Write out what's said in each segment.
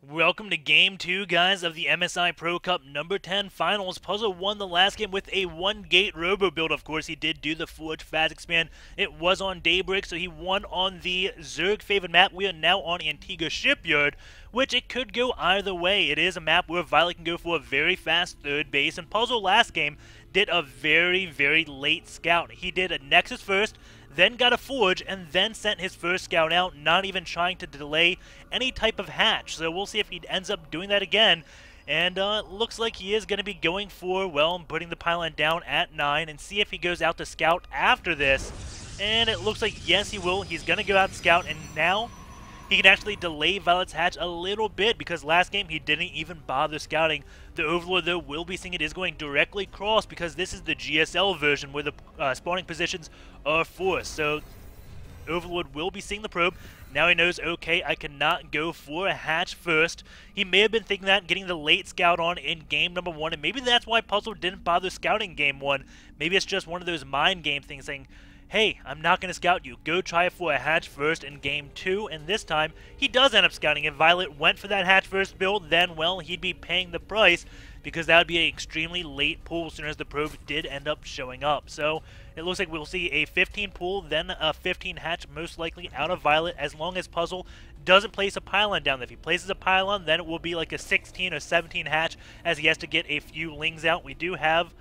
Welcome to Game 2, guys, of the MSI Pro Cup number 10 Finals. Puzzle won the last game with a one-gate robo build. Of course, he did do the Forge Fast Expand. It was on Daybreak, so he won on the Zerg-favored map. We are now on Antiga Shipyard, which it could go either way. It is a map where Violet can go for a very fast third base, and Puzzle last game did a very, very late scout. He did a Nexus first, then got a Forge, and then sent his first scout out, not even trying to delay any type of hatch. So we'll see if he ends up doing that again. And looks like he is going to be going for, well, putting the pylon down at 9, and see if he goes out to scout after this. And it looks like, yes, he will. He's going to go out to scout, and now he can actually delay VioletZ hatch a little bit, because last game he didn't even bother scouting. The Overlord, though, will be seeing it is going directly across, because this is the GSL version where the spawning positions are forced. So Overlord will be seeing the probe. Now he knows, okay, I cannot go for a hatch first. He may have been thinking that, getting the late scout on in game number 1, and maybe that's why Puzzle didn't bother scouting game 1. Maybe it's just one of those mind game things saying, hey, I'm not going to scout you. Go try for a hatch first in game 2, and this time he does end up scouting. If Violet went for that hatch first build, then, well, he'd be paying the price, because that would be an extremely late pull as soon as the probe did end up showing up. So it looks like we'll see a 15 pull, then a 15 hatch, most likely out of Violet, as long as Puzzle doesn't place a pylon down. If he places a pylon, then it will be like a 16 or 17 hatch, as he has to get a few lings out. We do have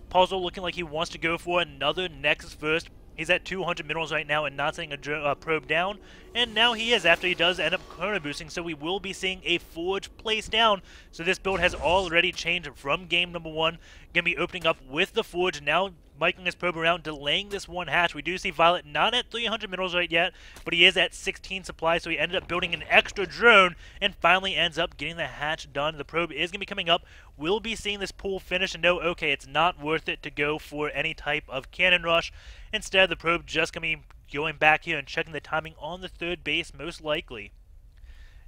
Puzzle looking like he wants to go for another Nexus first. He's at 200 minerals right now and not sending a probe down. And now he is, after he does end up chrono boosting. So we will be seeing a Forge placed down. So this build has already changed from game number 1. Going to be opening up with the Forge. Now miking his probe around, delaying this one hatch. We do see Violet not at 300 minerals right yet, but he is at 16 supply. So he ended up building an extra drone and finally ends up getting the hatch done. The probe is going to be coming up. We'll be seeing this pool finish and know, okay, it's not worth it to go for any type of cannon rush. Instead, the probe just going to be going back here and checking the timing on the third base, most likely.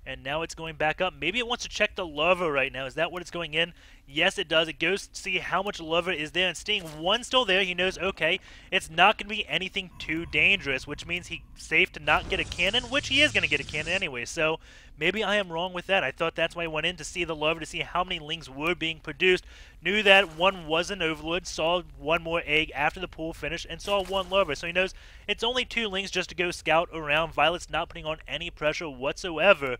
And now it's going back up. Maybe it wants to check the lava right now. Is that what it's going in? Yes, it does. It goes to see how much lava is there. And seeing one still there, he knows, okay, it's not going to be anything too dangerous, which means he's safe to not get a cannon, which he is going to get a cannon anyway. So maybe I am wrong with that. I thought that's why I went in to see the lava, to see how many lings were being produced. Knew that one was an Overlord, saw one more egg after the pool finished, and saw one lava. So he knows it's only 2 lings just to go scout around. Violet's not putting on any pressure whatsoever.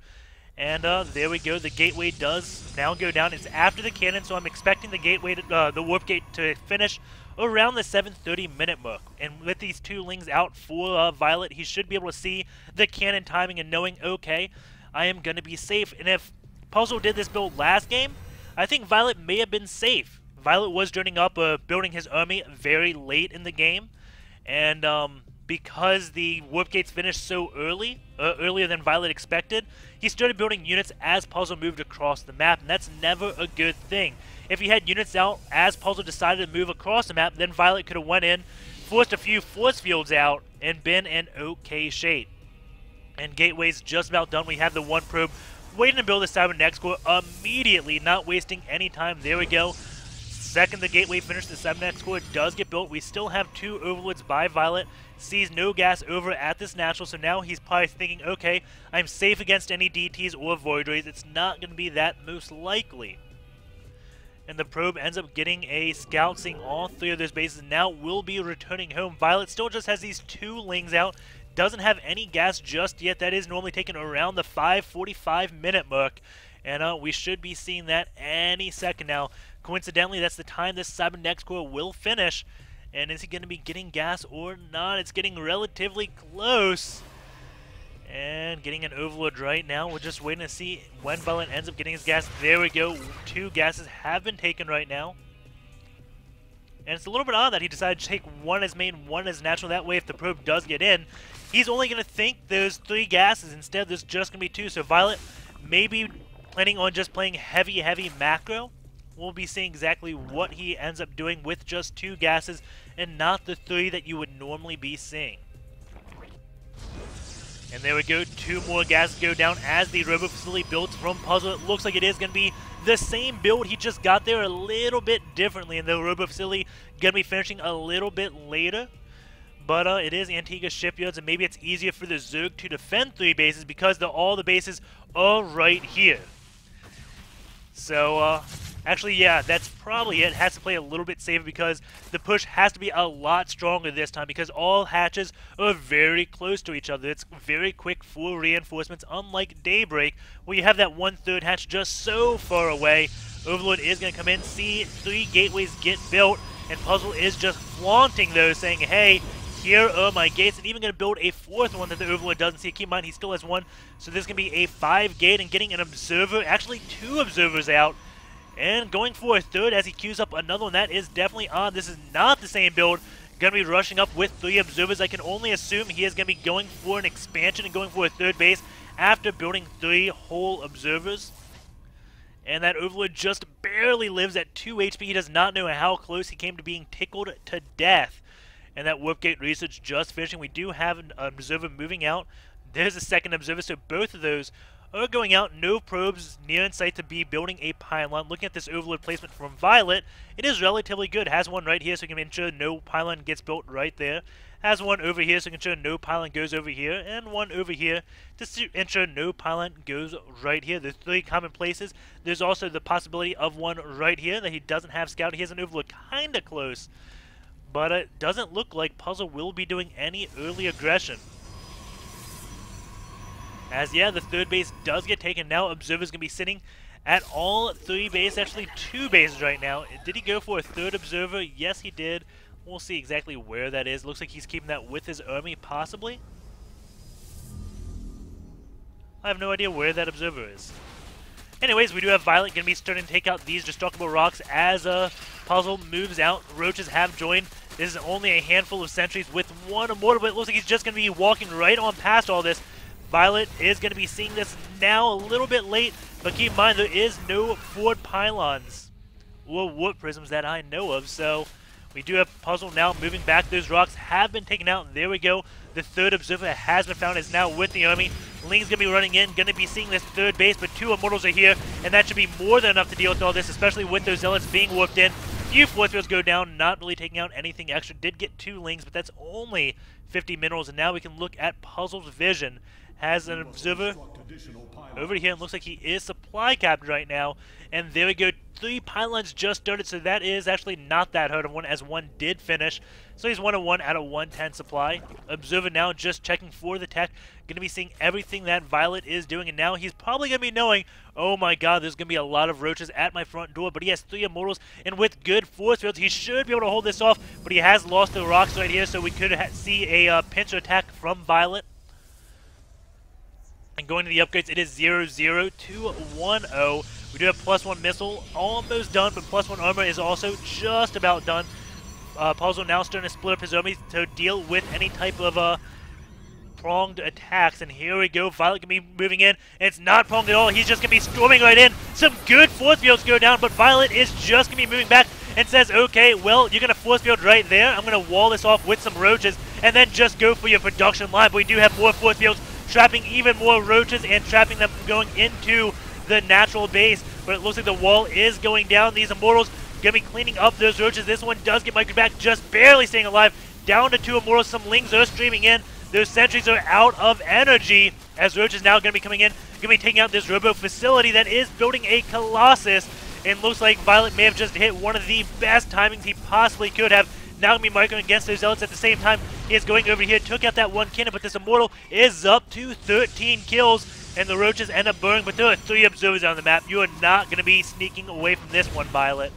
And there we go. The gateway does now go down. It's after the cannon, so I'm expecting the gateway, the warp gate, to finish around the 7:30 minute mark. And with these 2 lings out for Violet, he should be able to see the cannon timing and knowing, okay, I am going to be safe. And if Puzzle did this build last game, I think Violet may have been safe. Violet was joining up, building his army very late in the game, and because the warp gates finished so early, earlier than Violet expected, he started building units as Puzzle moved across the map, and that's never a good thing. If he had units out as Puzzle decided to move across the map, then Violet could have went in, forced a few force fields out, and been in okay shape. And Gateway's just about done. We have the one probe waiting to build the Cybernex core immediately, not wasting any time. There we go. Second the Gateway finished, the Cybernex core does get built. We still have 2 Overlords by Violet. Sees no gas over at this natural, so now he's probably thinking, okay, I'm safe against any DTs or Void Rays. It's not going to be that most likely. And the probe ends up getting a scout, seeing all 3 of those bases. Now will be returning home. Violet still just has these 2 lings out. Doesn't have any gas just yet. That is normally taken around the 5:45 minute mark. And we should be seeing that any second now. Coincidentally, that's the time this Cybernex core will finish. And is he going to be getting gas or not? It's getting relatively close. And getting an Overlord right now. We're just waiting to see when Violet ends up getting his gas. There we go. 2 gases have been taken right now. And it's a little bit odd that he decided to take 1 as main, 1 as natural. That way, if the probe does get in, he's only going to think there's 3 gases. Instead, there's just going to be 2. So Violet may be planning on just playing heavy macro. We'll be seeing exactly what he ends up doing with just 2 gases and not the 3 that you would normally be seeing. And there we go, 2 more gases go down as the robo facility builds from Puzzle. It looks like it is going to be the same build. He just got there a little bit differently, and the robo facility going to be finishing a little bit later. But it is Antiga Shipyards, and maybe it's easier for the Zerg to defend 3 bases because all the bases are right here. So, actually, yeah, that's probably it. Has to play a little bit safer because the push has to be a lot stronger this time because all hatches are very close to each other. It's very quick for reinforcements, unlike Daybreak, where you have that 1/3 hatch just so far away. Overlord is going to come in, see 3 gateways get built, and Puzzle is just flaunting those, saying, hey, here are my gates, and even going to build a 4th one that the Overlord doesn't see. Keep in mind, he still has 1, so this is going to be a 5 gate, and getting an observer, actually 2 observers out, and going for a 3rd as he queues up another one. That is definitely odd. This is not the same build. Going to be rushing up with 3 observers. I can only assume he is going to be going for an expansion and going for a 3rd base after building 3 whole observers. And that Overlord just barely lives at 2 HP. He does not know how close he came to being tickled to death. And that warp gate research just finishing. We do have an observer moving out. There's a 2nd observer, so both of those are going out. No probes near in sight to be building a pylon. Looking at this Overlord placement from Violet, it is relatively good. Has one right here, so you can ensure no pylon gets built right there. Has one over here, so you can ensure no pylon goes over here. And one over here, just to ensure no pylon goes right here. There's 3 common places. There's also the possibility of one right here that he doesn't have scout. He has an Overlord kind of close. But it doesn't look like Puzzle will be doing any early aggression. As, yeah, the 3rd base does get taken now. Observer's going to be sitting at all 3 bases, actually 2 bases right now. Did he go for a 3rd observer? Yes, he did. We'll see exactly where that is. Looks like he's keeping that with his army, possibly. I have no idea where that observer is. Anyways, we do have Violet going to be starting to take out these destructible rocks as Puzzle moves out. Roaches have joined. This is only a handful of sentries with 1 immortal, but it looks like he's just going to be walking right on past all this. Violet is going to be seeing this now a little bit late, but keep in mind there is no forward pylons or warp prisms that I know of, so we do have Puzzle now moving back. Those rocks have been taken out. There we go. The 3rd observer has been found, is now with the army. Ling's going to be running in, going to be seeing this 3rd base, but 2 immortals are here, and that should be more than enough to deal with all this, especially with those zealots being warped in. Few force fields go down, not really taking out anything extra. Did get 2 Lings, but that's only 50 minerals, and now we can look at Puzzle's vision. Has an observer over here, and looks like he is supply capped right now. And there we go, 3 pylons just started, so that is actually not that hard of one, as 1 did finish. So he's 1 of 1 out of 110 supply. Observer now just checking for the tech. Going to be seeing everything that Violet is doing, and now he's probably going to be knowing, oh my god, there's going to be a lot of roaches at my front door, but he has 3 immortals, and with good force fields, he should be able to hold this off, but he has lost the rocks right here, so we could see a pincer attack from Violet. And going to the upgrades, it is 0-0 to 1-0. We do have +1 missile, almost done, but +1 armor is also just about done. Puzzle now starting to split up his army to deal with any type of pronged attacks. And here we go, Violet can be moving in, and it's not pronged at all. He's just going to be storming right in. Some good force fields go down, but Violet is just going to be moving back and says, okay, well, you're going to force field right there. I'm going to wall this off with some roaches, and then just go for your production line. But we do have more force fields, trapping even more roaches and trapping them from going into the natural base. But it looks like the wall is going down. These immortals going to be cleaning up those roaches. This one does get microed back, just barely staying alive. Down to 2 immortals. Some Lings are streaming in. Those sentries are out of energy as roaches now going to be coming in. Going to be taking out this robo facility that is building a Colossus. And looks like Violet may have just hit one of the best timings he possibly could have. Now going to be microing against those zealots at the same time. He is going over here, took out that 1 cannon, but this immortal is up to 13 kills. And the roaches end up burning, but there are 3 observers on the map. You are not going to be sneaking away from this one, Violet.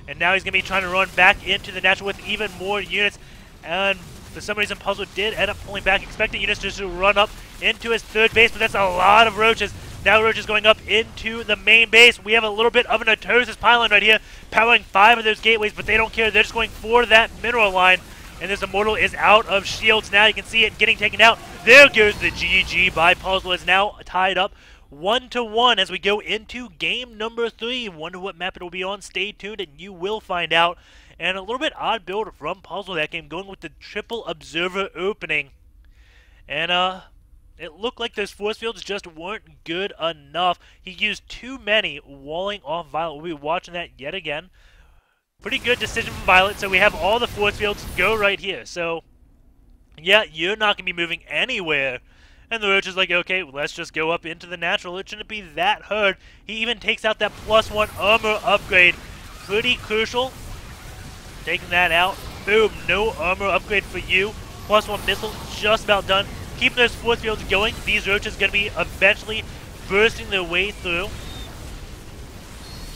And now he's going to be trying to run back into the natural with even more units. And for some reason, Puzzle did end up pulling back, expecting units just to run up into his 3rd base, but that's a lot of roaches. Now roaches going up into the main base. We have a little bit of an Atosis pylon right here, powering 5 of those gateways, but they don't care. They're just going for that mineral line. And this immortal is out of shields now. You can see it getting taken out. There goes the GG by Puzzle. It's now tied up 1-1 as we go into game number 3. Wonder what map it will be on. Stay tuned and you will find out. And a little bit odd build from Puzzle that game, going with the triple observer opening. And it looked like those force fields just weren't good enough. He used too many walling off Violet. We'll be watching that yet again. Pretty good decision from Violet. So we have all the force fields go right here. So, yeah, you're not going to be moving anywhere And the Roach is like, okay, let's just go up into the natural. It shouldn't be that hard. He even takes out that +1 armor upgrade. Pretty crucial. Taking that out. Boom, no armor upgrade for you. +1 missile, just about done. Keeping those force fields going. These Roaches going to be eventually bursting their way through.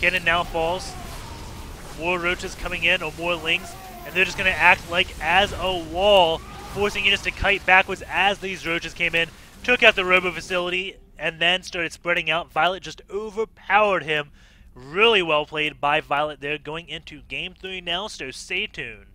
Cannon now falls. More Roaches coming in, or more Lings. And they're just going to act like as a wall, forcing units to kite backwards as these Roaches came in. Took out the Robo facility, and then started spreading out. Violet just overpowered him. Really well played by Violet there, going into Game 3 now, so stay tuned.